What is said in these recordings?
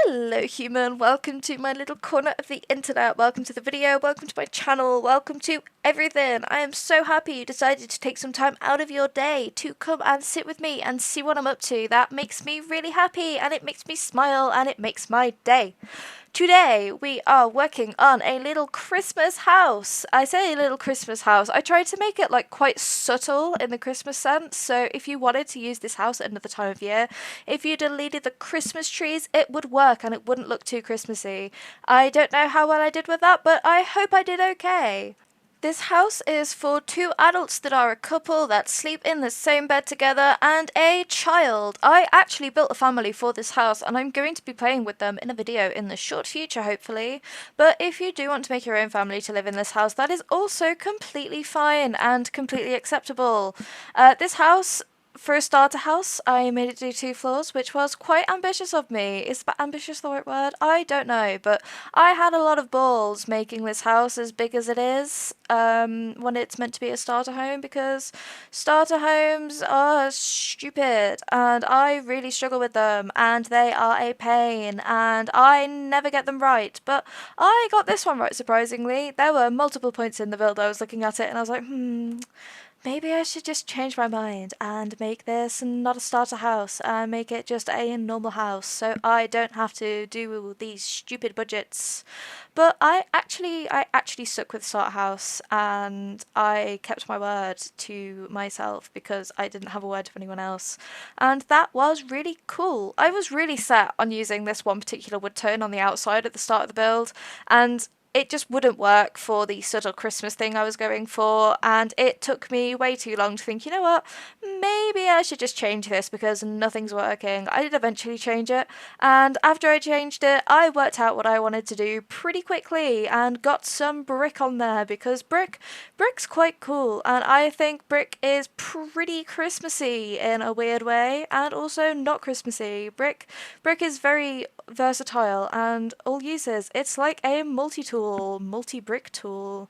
Hello human, welcome to my little corner of the internet, welcome to the video, welcome to my channel, welcome to everything. I am so happy you decided to take some time out of your day to come and sit with me and see what I'm up to. That makes me really happy and it makes me smile and it makes my day. Today we are working on a little Christmas house. I say a little Christmas house. I tried to make it like quite subtle in the Christmas sense. So if you wanted to use this house at another time of year, if you deleted the Christmas trees, it would work and it wouldn't look too Christmassy. I don't know how well I did with that, but I hope I did okay. This house is for two adults that are a couple that sleep in the same bed together and a child. I actually built a family for this house and I'm going to be playing with them in a video in the short future hopefully. But if you do want to make your own family to live in this house, that is also completely fine and completely acceptable. This house, for a starter house, I made it do 2 floors, which was quite ambitious of me. Is ambitious the right word? I don't know, but I had a lot of balls making this house as big as it is when it's meant to be a starter home, because starter homes are stupid and I really struggle with them and they are a pain and I never get them right. But I got this one right, surprisingly. There were multiple points in the build I was looking at it and I was like, maybe I should just change my mind and make this not a starter house and make it just a normal house so I don't have to do these stupid budgets. But I actually stuck with starter house and I kept my word to myself because I didn't have a word to anyone else. And that was really cool. I was really set on using this one particular wood tone on the outside at the start of the build, and it just wouldn't work for the subtle Christmas thing I was going for, and it took me way too long to think, you know what, maybe I should just change this because nothing's working. I did eventually change it, and after I changed it, I worked out what I wanted to do pretty quickly and got some brick on there because brick's quite cool, and I think brick is pretty Christmassy in a weird way, and also not Christmassy. Brick is very versatile and all uses. It's like a multi-tool, multi-brick tool.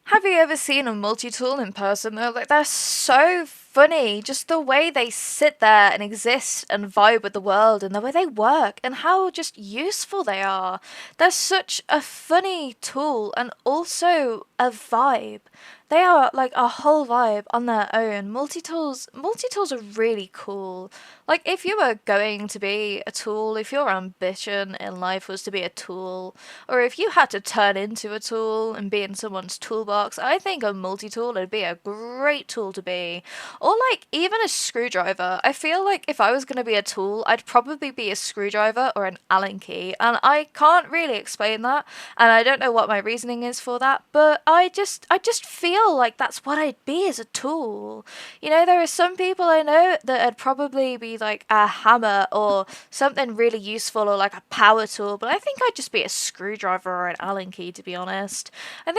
Have you ever seen a multi-tool in person though? Like, they're so funny. Just the way they sit there and exist and vibe with the world and the way they work and how just useful they are. They're such a funny tool and also a vibe. They are like a whole vibe on their own. Multi-tools are really cool. Like, if you were going to be a tool, if your ambition in life was to be a tool, or if you had to turn into a tool and be in someone's toolbox, I think a multi-tool would be a great tool to be. Or like even a screwdriver. I feel like if I was going to be a tool, I'd probably be a screwdriver or an Allen key. And I can't really explain that, and I don't know what my reasoning is for that, but I just feel like that's what I'd be as a tool. You know, there are some people I know that would probably be like a hammer or something really useful or like a power tool, but I think I'd just be a screwdriver or an Allen key, to be honest. I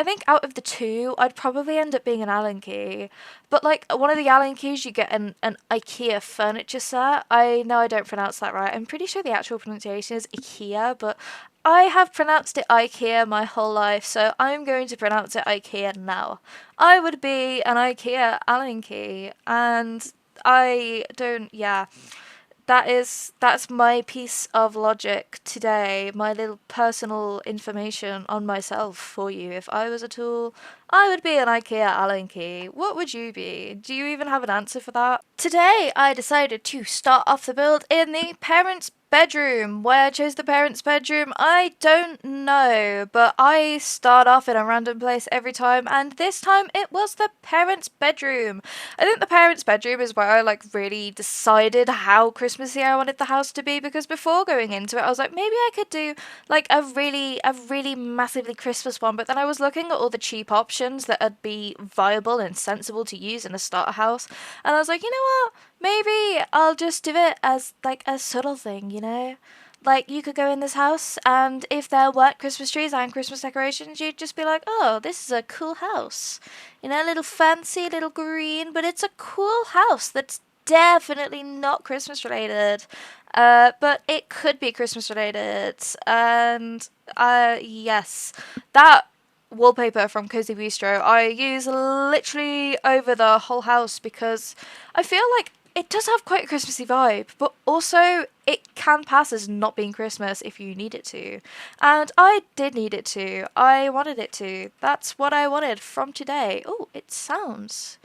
think out of the two, I'd probably end up being an Allen key. But like one of the Allen keys, you get an IKEA furniture set. I know I don't pronounce that right. I'm pretty sure the actual pronunciation is IKEA, but I have pronounced it IKEA my whole life, so I'm going to pronounce it IKEA now. I would be an IKEA Allen key, and I don't, yeah. That's my piece of logic today, my little personal information on myself for you. If I was a tool, I would be an IKEA Allen key. What would you be? Do you even have an answer for that? Today I decided to start off the build in the parents' bedroom. Where I chose the parents' bedroom, I don't know, but I start off in a random place every time, and this time it was the parents' bedroom. I think the parents' bedroom is where I like really decided how Christmassy I wanted the house to be, because before going into it I was like, maybe I could do like a really massively Christmas one, but then I was looking at all the cheap options that would be viable and sensible to use in a starter house, and I was like, you know what? Maybe I'll just do it as like a subtle thing, you know? Like, you could go in this house and if there weren't Christmas trees and Christmas decorations, you'd just be like, oh, this is a cool house. You know, a little fancy, a little green, but it's a cool house that's definitely not Christmas related. But it could be Christmas related. And, yes, that wallpaper from Cozy Bistro I use literally over the whole house because I feel like it does have quite a Christmassy vibe, but also it can pass as not being Christmas if you need it to. And I did need it to. I wanted it to. That's what I wanted from today. Oh, it sounds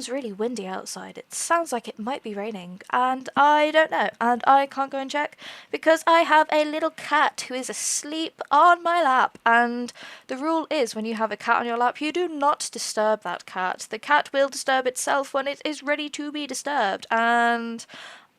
really windy outside. It sounds like it might be raining, and I don't know, and I can't go and check because I have a little cat who is asleep on my lap, and the rule is when you have a cat on your lap, you do not disturb that cat. The cat will disturb itself when it is ready to be disturbed, and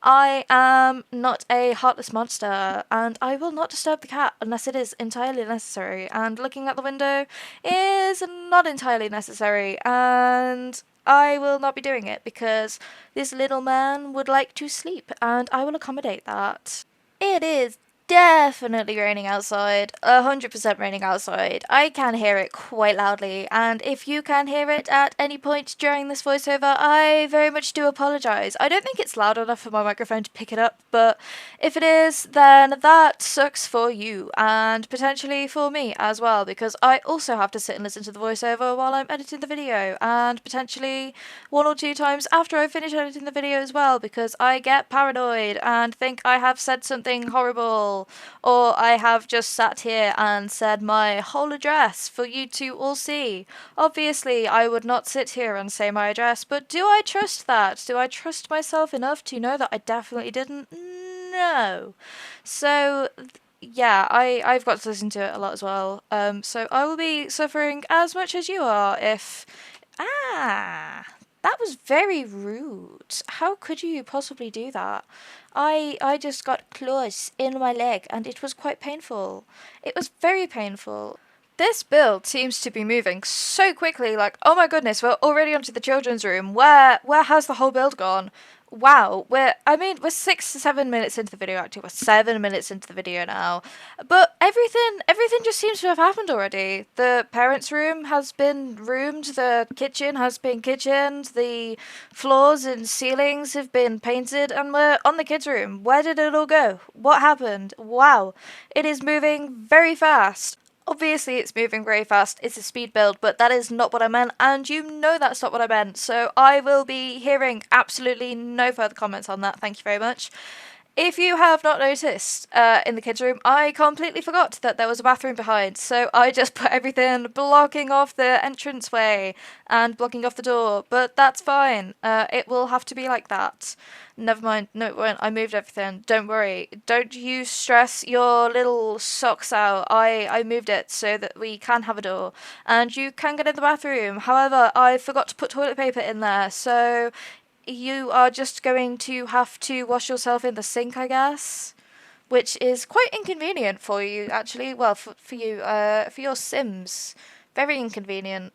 I am not a heartless monster, and I will not disturb the cat unless it is entirely necessary. And looking out the window is not entirely necessary, and I will not be doing it because this little man would like to sleep, and I will accommodate that. It is definitely raining outside, 100% raining outside. I can hear it quite loudly, and if you can hear it at any point during this voiceover, I very much do apologise. I don't think it's loud enough for my microphone to pick it up, but if it is, then that sucks for you, and potentially for me as well, because I also have to sit and listen to the voiceover while I'm editing the video, and potentially one or two times after I finish editing the video as well, because I get paranoid and think I have said something horrible, or I have just sat here and said my whole address for you to all see. Obviously, I would not sit here and say my address, but do I trust that? Do I trust myself enough to know that I definitely didn't? No. So, yeah, I've got to listen to it a lot as well. So I will be suffering as much as you are if... Ah, that was very rude. How could you possibly do that? I just got claws in my leg and it was quite painful. It was very painful. This build seems to be moving so quickly, like, oh my goodness, we're already onto the children's room. Where has the whole build gone? Wow, we're 6 to 7 minutes into the video, actually. We're 7 minutes into the video now. But everything just seems to have happened already. The parents' room has been roomed, the kitchen has been kitchened, the floors and ceilings have been painted, and we're on the kids' room. Where did it all go? What happened? Wow, it is moving very fast. Obviously, it's moving very fast. It's a speed build, but that is not what I meant, and you know that's not what I meant. So I will be hearing absolutely no further comments on that. Thank you very much. If you have not noticed, in the kids' room, I completely forgot that there was a bathroom behind, so I just put everything blocking off the entranceway and blocking off the door, but that's fine. It will have to be like that. Never mind. No, it won't. I moved everything. Don't worry. Don't you stress your little socks out. I moved it so that we can have a door, and you can get in the bathroom. However, I forgot to put toilet paper in there, so you are just going to have to wash yourself in the sink, I guess, which is quite inconvenient for you, actually. Well, for you, for your Sims, very inconvenient.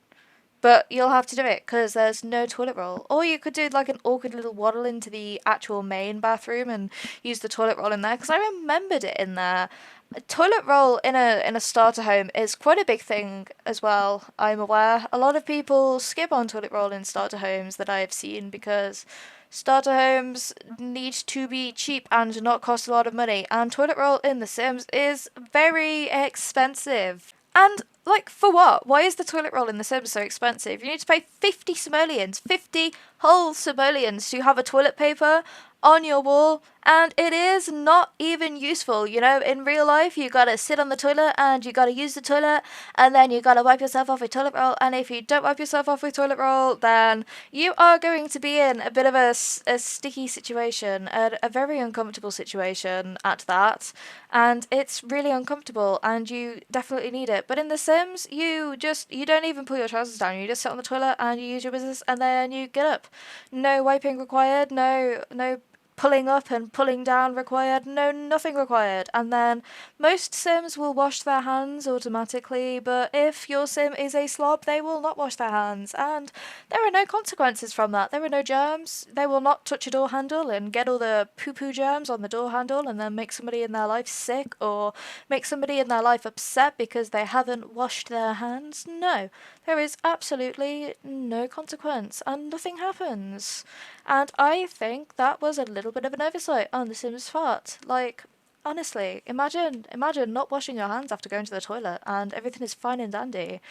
But you'll have to do it because there's no toilet roll. Or you could do like an awkward little waddle into the actual main bathroom and use the toilet roll in there, because I remembered it in there. A toilet roll in a starter home is quite a big thing as well, I'm aware. A lot of people skip on toilet roll in starter homes that I have seen because starter homes need to be cheap and not cost a lot of money, and toilet roll in The Sims is very expensive. And, like, for what? Why is the toilet roll in The Sims so expensive? You need to pay 50 simoleons, 50 whole simoleons to have a toilet paper on your wall, and it is not even useful. You know, in real life, you gotta sit on the toilet and you gotta use the toilet, and then you gotta wipe yourself off with toilet roll, and if you don't wipe yourself off with toilet roll, then you are going to be in a bit of a sticky situation, a very uncomfortable situation at that, and it's really uncomfortable, and you definitely need it. But in The Sims, you don't even pull your trousers down, you just sit on the toilet and you use your business, and then you get up. No wiping required, no pulling up and pulling down required, no, nothing required. And then most Sims will wash their hands automatically, but if your Sim is a slob, they will not wash their hands, and there are no consequences from that. There are no germs. They will not touch a door handle and get all the poo-poo germs on the door handle and then make somebody in their life sick or make somebody in their life upset because they haven't washed their hands. No, there is absolutely no consequence and nothing happens. And I think that was a little bit of an oversight on The Sims' part. Like, honestly, imagine not washing your hands after going to the toilet and everything is fine and dandy.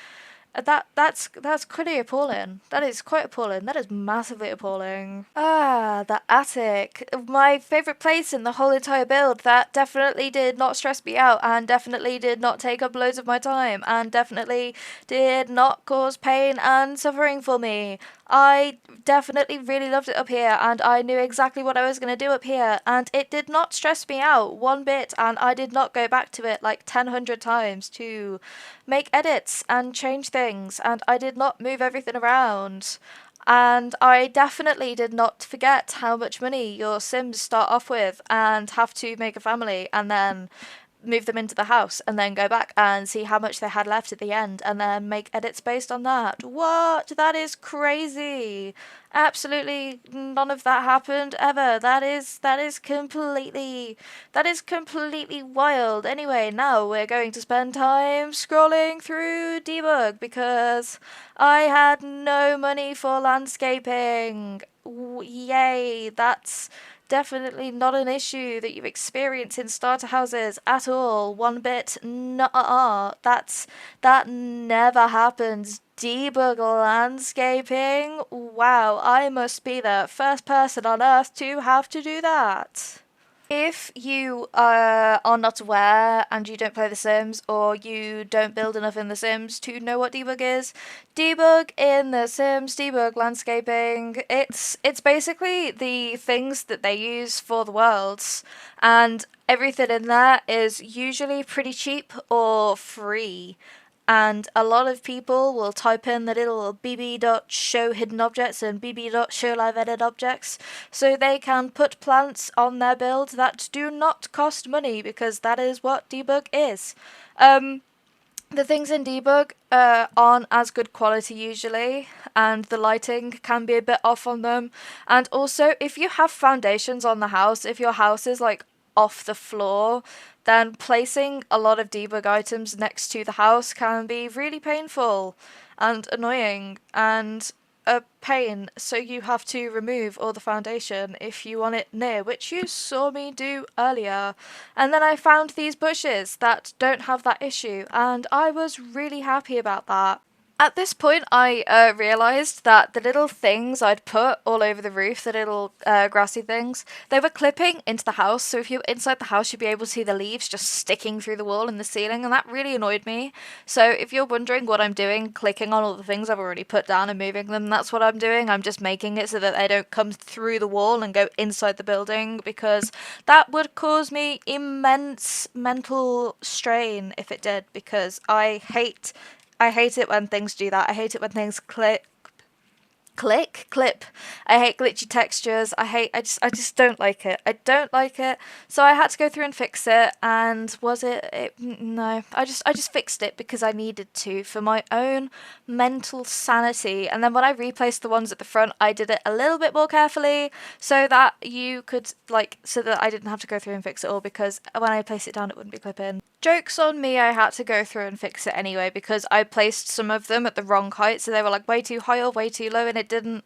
That's pretty appalling. That is quite appalling. That is massively appalling. Ah, the attic. My favorite place in the whole entire build. That definitely did not stress me out, and definitely did not take up loads of my time, and definitely did not cause pain and suffering for me. I definitely really loved it up here, and I knew exactly what I was going to do up here, and it did not stress me out one bit, and I did not go back to it like 100 times to make edits and change things, and I did not move everything around. And I definitely did not forget how much money your Sims start off with and have to make a family and then move them into the house and then go back and see how much they had left at the end and then make edits based on that. What? That is crazy. Absolutely none of that happened ever. That is completely wild. Anyway, now we're going to spend time scrolling through debug because I had no money for landscaping. Yay, that's definitely not an issue that you experience in starter houses at all. One bit. Nuh-uh. That never happens. Debug landscaping? Wow, I must be the first person on earth to have to do that. If you are not aware and you don't play The Sims or you don't build enough in The Sims to know what debug is, debug in The Sims, debug landscaping, it's basically the things that they use for the worlds, and everything in there is usually pretty cheap or free. And a lot of people will type in the little bb.show hidden objects and bb.show live edit objects so they can put plants on their build that do not cost money because that is what debug is. The things in debug aren't as good quality usually, and the lighting can be a bit off on them. And also, if you have foundations on the house, if your house is like off the floor, then placing a lot of debug items next to the house can be really painful and annoying and a pain, so you have to remove all the foundation if you want it near, which you saw me do earlier. And then I found these bushes that don't have that issue, and I was really happy about that. At this point, I realised that the little things I'd put all over the roof, the little grassy things, they were clipping into the house. So if you're inside the house, you'd be able to see the leaves just sticking through the wall and the ceiling, and that really annoyed me. So if you're wondering what I'm doing, clicking on all the things I've already put down and moving them, that's what I'm doing. I'm just making it so that they don't come through the wall and go inside the building, because that would cause me immense mental strain if it did, because I hate it when things do that. I hate it when things clip. I hate glitchy textures. I just don't like it. I don't like it. So I had to go through and fix it. And no, I just fixed it because I needed to for my own mental sanity. And then when I replaced the ones at the front, I did it a little bit more carefully so that so that I didn't have to go through and fix it all, because when I place it down, it wouldn't be clipping. Joke's on me, I had to go through and fix it anyway because I placed some of them at the wrong height, so they were like way too high or way too low, and it didn't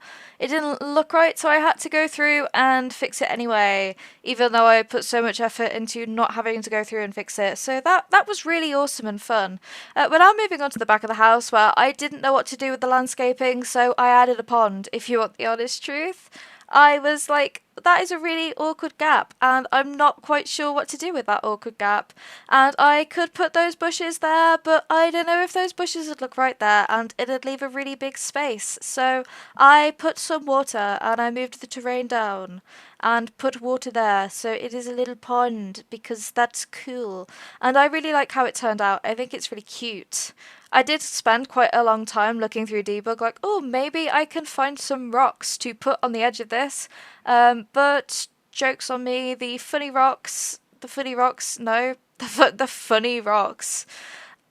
look right, so I had to go through and fix it anyway, even though I put so much effort into not having to go through and fix it. So that was really awesome and fun. We're now moving on to the back of the house, where I didn't know what to do with the landscaping, so I added a pond, if you want the honest truth. I was like, that is a really awkward gap, and I'm not quite sure what to do with that awkward gap. And I could put those bushes there, but I don't know if those bushes would look right there, and it'd leave a really big space. So I put some water, and I moved the terrain down, and put water there, so it is a little pond, because that's cool. And I really like how it turned out. I think it's really cute. I did spend quite a long time looking through debug, like, oh, maybe I can find some rocks to put on the edge of this. But joke's on me, the funny rocks.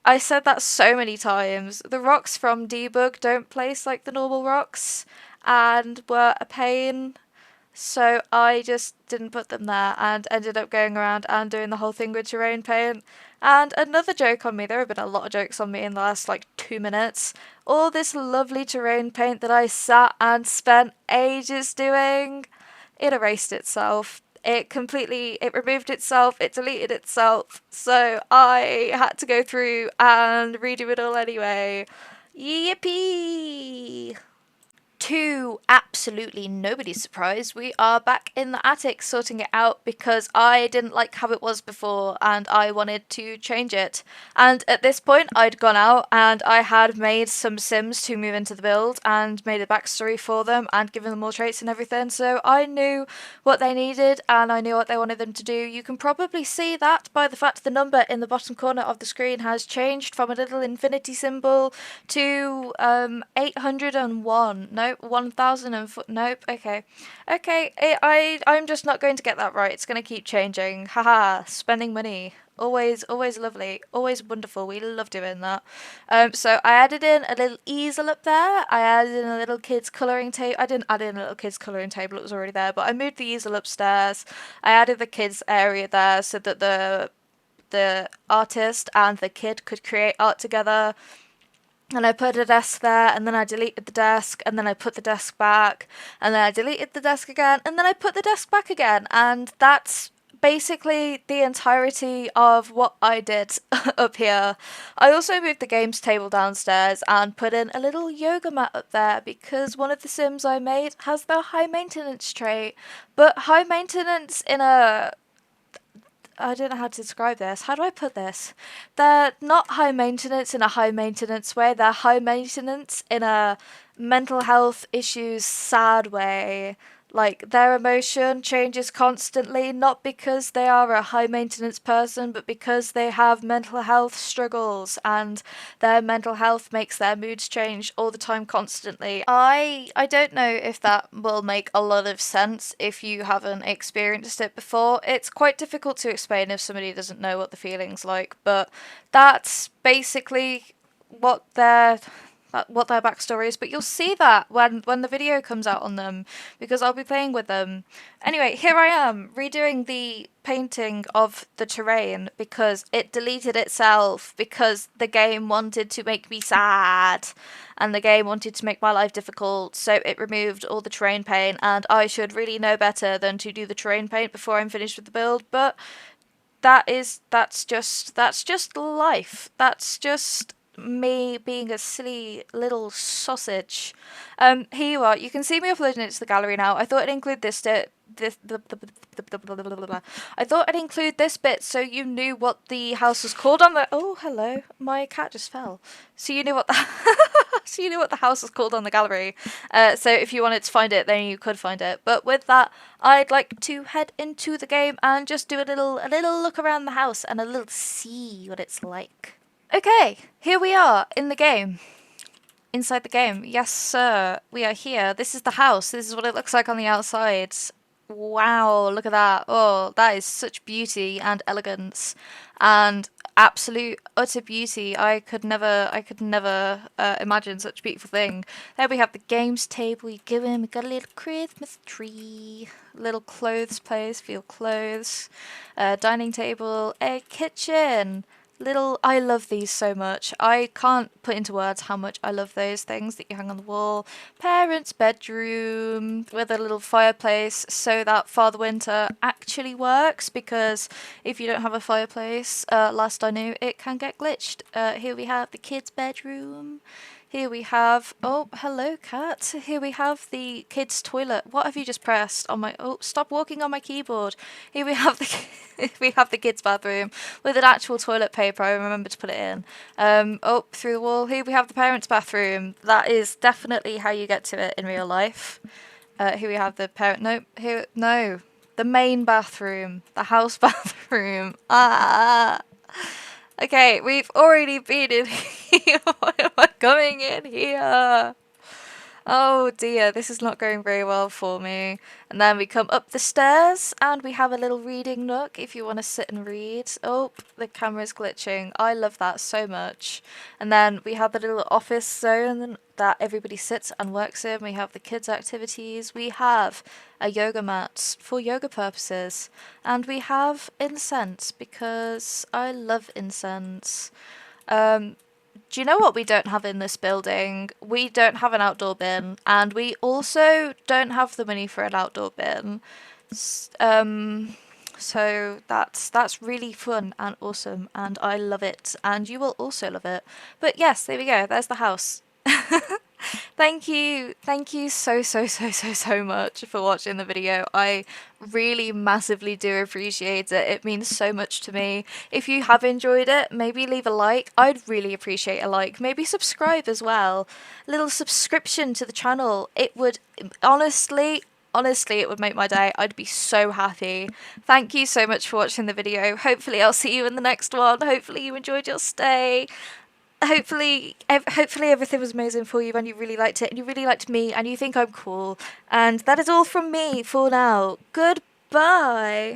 I said that so many times. The rocks from debug don't place like the normal rocks and were a pain. So I just didn't put them there and ended up going around and doing the whole thing with terrain paint. And another joke on me, there have been a lot of jokes on me in the last 2 minutes. All this lovely terrain paint that I sat and spent ages doing, it erased itself. It removed itself, it deleted itself. So I had to go through and redo it all anyway. Yippee! To absolutely nobody's surprise, we are back in the attic sorting it out because I didn't like how it was before and I wanted to change it. And at this point, I'd gone out and I had made some Sims to move into the build and made a backstory for them and given them all traits and everything. So I knew what they needed and I knew what they wanted them to do. You can probably see that by the fact the number in the bottom corner of the screen has changed from a little infinity symbol to 801. Nope, 1000 and nope. Okay, I'm just not going to get that right. It's going to keep changing. Haha, spending money. Always lovely, always wonderful. We love doing that. So I added in a little easel up there. I added in a little kids colouring table. I didn't add in a little kids colouring table, it was already there, but I moved the easel upstairs. I added the kids area there so that the artist and the kid could create art together. And I put a desk there, and then I deleted the desk, and then I put the desk back, and then I deleted the desk again, and then I put the desk back again. And that's basically the entirety of what I did up here. I also moved the games table downstairs and put in a little yoga mat up there because one of the Sims I made has the high maintenance trait. But high maintenance in a... I don't know how to describe this. How do I put this? They're not high maintenance in a high maintenance way. They're high maintenance in a mental health issues sad way. Like, their emotion changes constantly, not because they are a high maintenance person, but because they have mental health struggles and their mental health makes their moods change all the time, constantly. I don't know if that will make a lot of sense if you haven't experienced it before. It's quite difficult to explain if somebody doesn't know what the feeling's like, but that's basically what their backstory is, but you'll see that when the video comes out on them, because I'll be playing with them. Anyway, here I am redoing the painting of the terrain because it deleted itself because the game wanted to make me sad and the game wanted to make my life difficult, so it removed all the terrain paint, and I should really know better than to do the terrain paint before I'm finished with the build, but that's just life. That's just me being a silly little sausage. Here you are. You can see me uploading it to the gallery now. I thought I'd include I thought I'd include this bit so you knew what the house was called on the... Oh, hello. My cat just fell. So you knew what the... so you knew what the house was called on the gallery. So if you wanted to find it, then you could find it. But with that, I'd like to head into the game and just do a little look around the house and a little see what it's like. Okay, here we are in the game. Inside the game. Yes, sir. We are here. This is the house. This is what it looks like on the outside. Wow, look at that. Oh, that is such beauty and elegance and absolute utter beauty. I could never imagine such a beautiful thing. There we have the games table. You go in, we got a little Christmas tree, little clothes place for your clothes, dining table, a kitchen. I love these so much. I can't put into words how much I love those things that you hang on the wall. Parents' bedroom with a little fireplace so that Father Winter actually works, because if you don't have a fireplace, last I knew, it can get glitched. Here we have the kids' bedroom. Here we have, oh, hello cat. Here we have the kids' toilet. What have you just pressed on my, oh, stop walking on my keyboard. Here we have the kids' bathroom with an actual toilet paper. I remember to put it in. Oh, through the wall. Here we have the parents' bathroom. That is definitely how you get to it in real life. Here we have the the main bathroom, the house bathroom. Okay, we've already been in here. Why am I coming in here? Oh dear, this is not going very well for me. And then we come up the stairs and we have a little reading nook if you want to sit and read. Oh, the camera's glitching. I love that so much. And then we have the little office zone that everybody sits and works in. We have the kids' activities. We have a yoga mat for yoga purposes. And we have incense because I love incense. Do you know what we don't have in this building? We don't have an outdoor bin, and we also don't have the money for an outdoor bin. So that's really fun and awesome, and I love it, and you will also love it. But yes, there we go. There's the house. Thank you. Thank you so much for watching the video. I really massively do appreciate it. It means so much to me. If you have enjoyed it, maybe leave a like. I'd really appreciate a like. Maybe subscribe as well. A little subscription to the channel. It would honestly, it would make my day. I'd be so happy. Thank you so much for watching the video. Hopefully I'll see you in the next one. Hopefully you enjoyed your stay. Hopefully everything was amazing for you and you really liked it and you really liked me and you think I'm cool. And that is all from me for now. Goodbye.